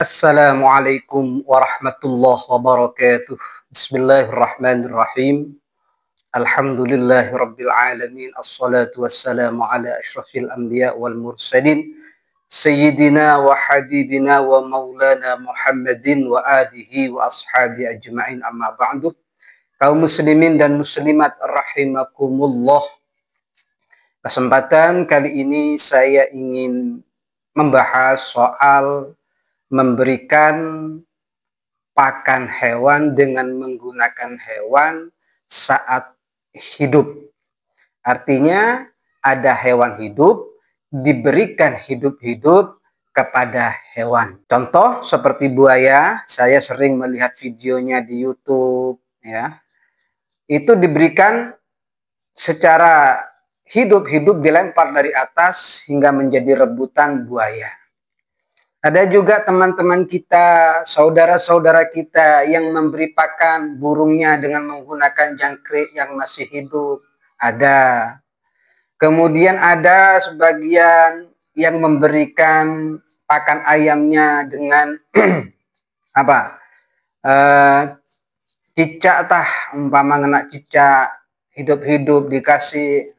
Assalamualaikum warahmatullahi wabarakatuh. Bismillahirrahmanirrahim. Alhamdulillahirabbil alamin. Assalatu wassalamu ala asyrafil anbiya wal mursalin. Sayyidina wa habibina wa maulana Muhammadin wa alihi wa ashabi ajma'in, amma ba'du. Kaum muslimin dan muslimat rahimakumullah. Kesempatan kali ini saya ingin membahas soal memberikan pakan hewan dengan menggunakan hewan saat hidup. Artinya ada hewan hidup diberikan hidup-hidup kepada hewan. Contoh seperti buaya, saya sering melihat videonya di YouTube ya. Itu diberikan secara hidup-hidup, dilempar dari atas hingga menjadi rebutan buaya. Ada juga teman-teman kita, saudara-saudara kita yang memberi pakan burungnya dengan menggunakan jangkrik yang masih hidup. Ada. Kemudian ada sebagian yang memberikan pakan ayamnya dengan apa? Cicak tah, umpama kena cicak hidup-hidup dikasih,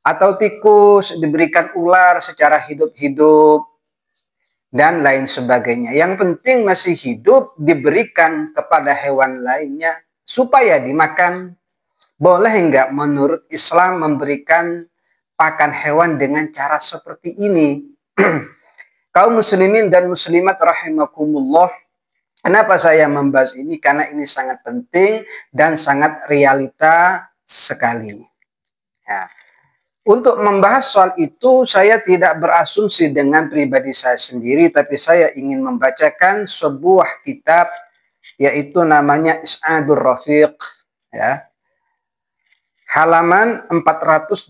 atau tikus diberikan ular secara hidup-hidup dan lain sebagainya. Yang penting masih hidup diberikan kepada hewan lainnya supaya dimakan. Boleh enggak menurut Islam memberikan pakan hewan dengan cara seperti ini? Kaum muslimin dan muslimat rahimakumullah, kenapa saya membahas ini? Karena ini sangat penting dan sangat realita sekali. Ya. Untuk membahas soal itu, saya tidak berasumsi dengan pribadi saya sendiri, tapi saya ingin membacakan sebuah kitab, yaitu namanya Is'adur Rafiq, ya. Halaman 485,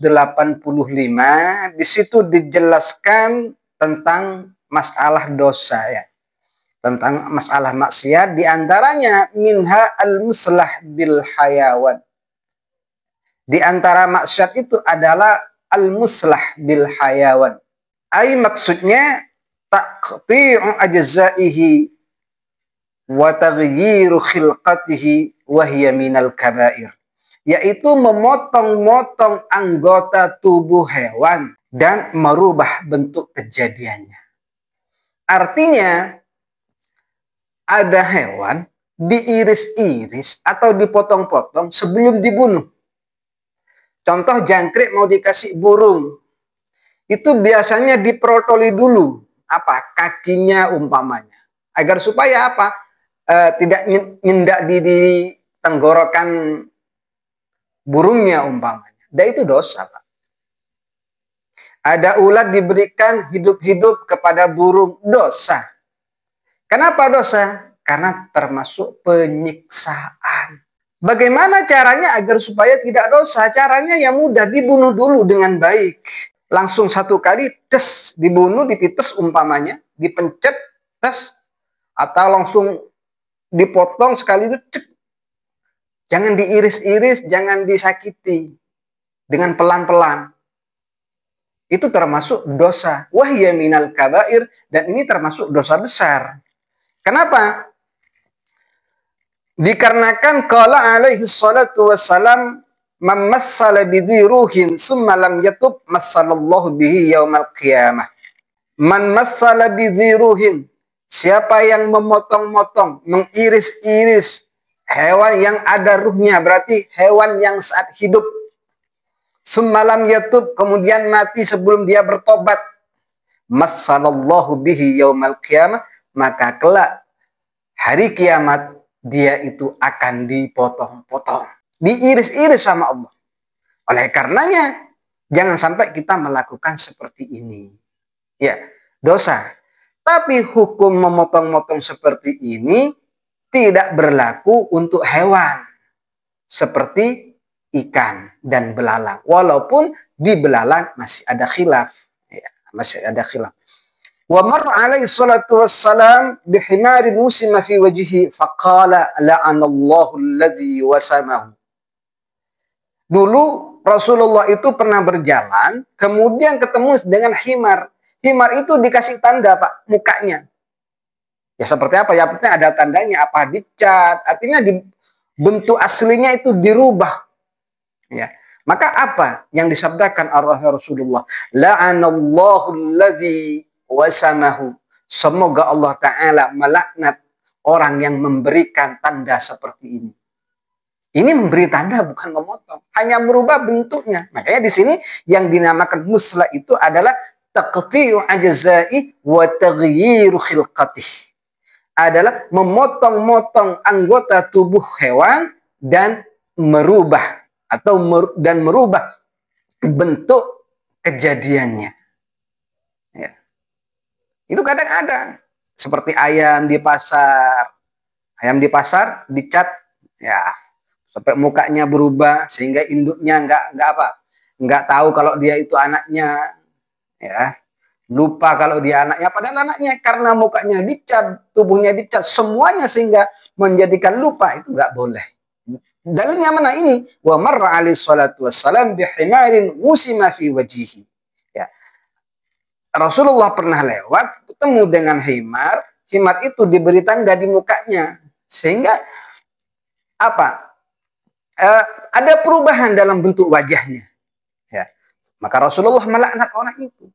di situ dijelaskan tentang masalah dosa, ya. Tentang masalah maksiat, diantaranya minha al-muslah bil hayawan. Di antara maksiat itu adalah al-muslah bil hayawan. Ay maksudnya taqti'u ajza'ihi wa taghyiru khilqatihi wa hiya minal kabair. Yaitu memotong-motong anggota tubuh hewan dan merubah bentuk kejadiannya. Artinya ada hewan diiris-iris atau dipotong-potong sebelum dibunuh. Contoh jangkrik mau dikasih burung, itu biasanya diprotoli dulu, apa, kakinya umpamanya, agar supaya apa, tidak nyendak di tenggorokan burungnya umpamanya. Dan itu dosa, Pak. Ada ulat diberikan hidup-hidup kepada burung, dosa. Kenapa dosa? Karena termasuk penyiksaan. Bagaimana caranya agar supaya tidak dosa? Caranya yang mudah, dibunuh dulu dengan baik. Langsung satu kali, tes, dibunuh, dipites umpamanya, dipencet, tes, atau langsung dipotong sekali itu, cek. Jangan diiris-iris, jangan disakiti. Dengan pelan-pelan. Itu termasuk dosa. Wahya minal kabair, dan ini termasuk dosa besar. Kenapa? Dikarenakan qala alaihi salatu wassalam man massala bidhi ruhin summa lam yatub massalallahu bihi yaumal qiyamah. Man massala bidhi ruhin, siapa yang memotong-motong, mengiris-iris hewan yang ada ruhnya, berarti hewan yang saat hidup, summa lam yatub, kemudian mati sebelum dia bertobat, massalallahu bihi yaumal qiyamah, maka kelak hari kiamat dia itu akan dipotong-potong, diiris-iris sama Allah. Oleh karenanya, jangan sampai kita melakukan seperti ini. Ya, dosa. Tapi hukum memotong-motong seperti ini tidak berlaku untuk hewan. Seperti ikan dan belalang. Walaupun di belalang masih ada khilaf. Ya, masih ada khilaf. Wa marra alaihi salatu wassalam bihimarin musima fi wajhihi faqala la'anallahu alladhi wasamahu. Dulu Rasulullah itu pernah berjalan, kemudian ketemu dengan himar. Himar itu dikasih tanda, Pak, mukanya. Ya seperti apa? Ya penting ada tandanya, apa dicat, artinya di bentuk aslinya itu dirubah. Ya. Maka apa yang disabdakan Rasulullah? La'anallahu alladzi wasamahu. Semoga Allah Ta'ala melaknat orang yang memberikan tanda seperti ini. Ini memberi tanda bukan memotong, hanya merubah bentuknya. Makanya di sini yang dinamakan musla itu adalah taqti'u ajza'i wa taghyiru khilqatih. Adalah memotong-motong anggota tubuh hewan dan merubah merubah bentuk kejadiannya. Ya. Itu kadang ada seperti ayam di pasar. Ayam di pasar dicat, ya sampai mukanya berubah sehingga induknya nggak tahu kalau dia itu anaknya, ya. Lupa kalau dia anaknya, padahal anaknya, karena mukanya dicat, tubuhnya dicat, semuanya sehingga menjadikan lupa. Itu nggak boleh. Dalilnya mana ini? Wa marra alaihi salatu wassalam bihimarin usima fi wajihi. Ya. Rasulullah pernah lewat, ketemu dengan himar, himar itu diberi tanda di mukanya. Sehingga apa? Ada perubahan dalam bentuk wajahnya. Ya. Maka Rasulullah melaknat orang itu.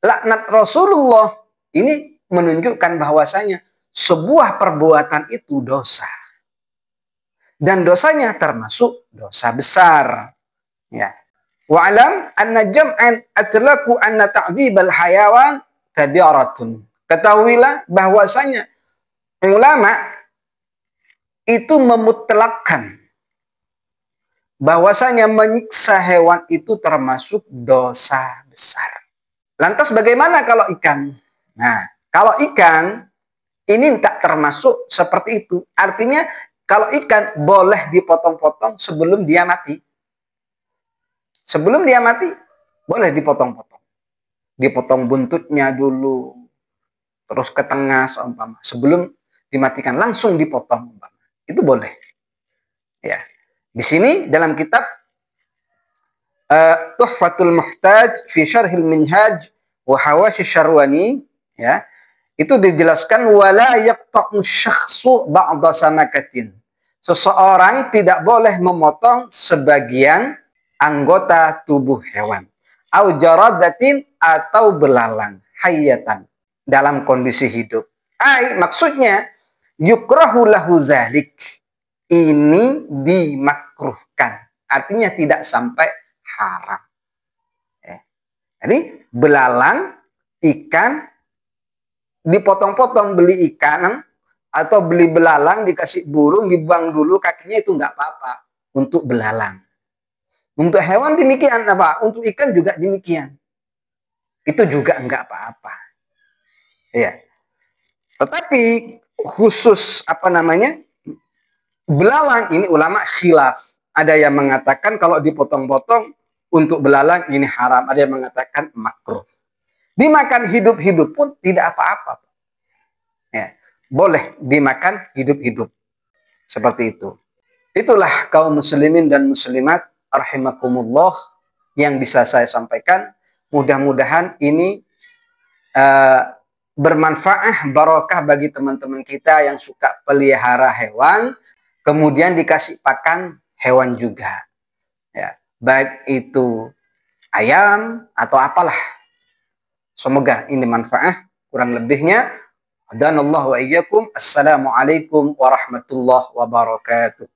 Laknat Rasulullah ini menunjukkan bahwasanya sebuah perbuatan itu dosa. Dan dosanya termasuk dosa besar. Ya. Wa'alam anna jam'an atlaku anna ta'dzibal hayawan kabiratun. Ketahuilah bahwasanya ulama itu memutlakkan bahwasanya menyiksa hewan itu termasuk dosa besar. Lantas bagaimana kalau ikan? Nah, kalau ikan ini tak termasuk seperti itu. Artinya kalau ikan boleh dipotong-potong sebelum dia mati. Sebelum dia mati, boleh dipotong-potong. Dipotong buntutnya dulu, terus ke tengah seumpama. Sebelum dimatikan langsung dipotong. Itu boleh. Ya. Di sini dalam kitab Tuhfatul Muhtaj fi Syarhil Minhaj wa Hawashi Syarwani, ya, itu dijelaskan wala yaqta'u syakhsu ba'da samakatin. Seseorang tidak boleh memotong sebagian anggota tubuh hewan. Au jaradatin, atau belalang hayatan, dalam kondisi hidup. Maksudnya yukrahu lahu zalik. Ini dimakruhkan. Artinya tidak sampai haram. Jadi belalang, ikan, dipotong-potong, beli ikan atau beli belalang, dikasih burung, dibuang dulu kakinya, itu nggak apa-apa untuk belalang. Untuk hewan demikian, apa? Untuk ikan juga demikian. Itu juga nggak apa-apa. Ya. Tetapi khusus belalang ini ulama khilaf. Ada yang mengatakan kalau dipotong-potong untuk belalang ini haram. Ada yang mengatakan makruh. Dimakan hidup-hidup pun tidak apa-apa. Ya, boleh dimakan hidup-hidup. Seperti itu. Itulah kaum muslimin dan muslimat rahimakumullah yang bisa saya sampaikan. Mudah-mudahan ini bermanfaat, barokah bagi teman-teman kita yang suka pelihara hewan, kemudian dikasih pakan hewan juga. Ya, baik itu ayam atau apalah. Semoga ini manfaat. Kurang lebihnya, hadanallahu wa iyyakum. Assalamualaikum warahmatullahi wabarakatuh.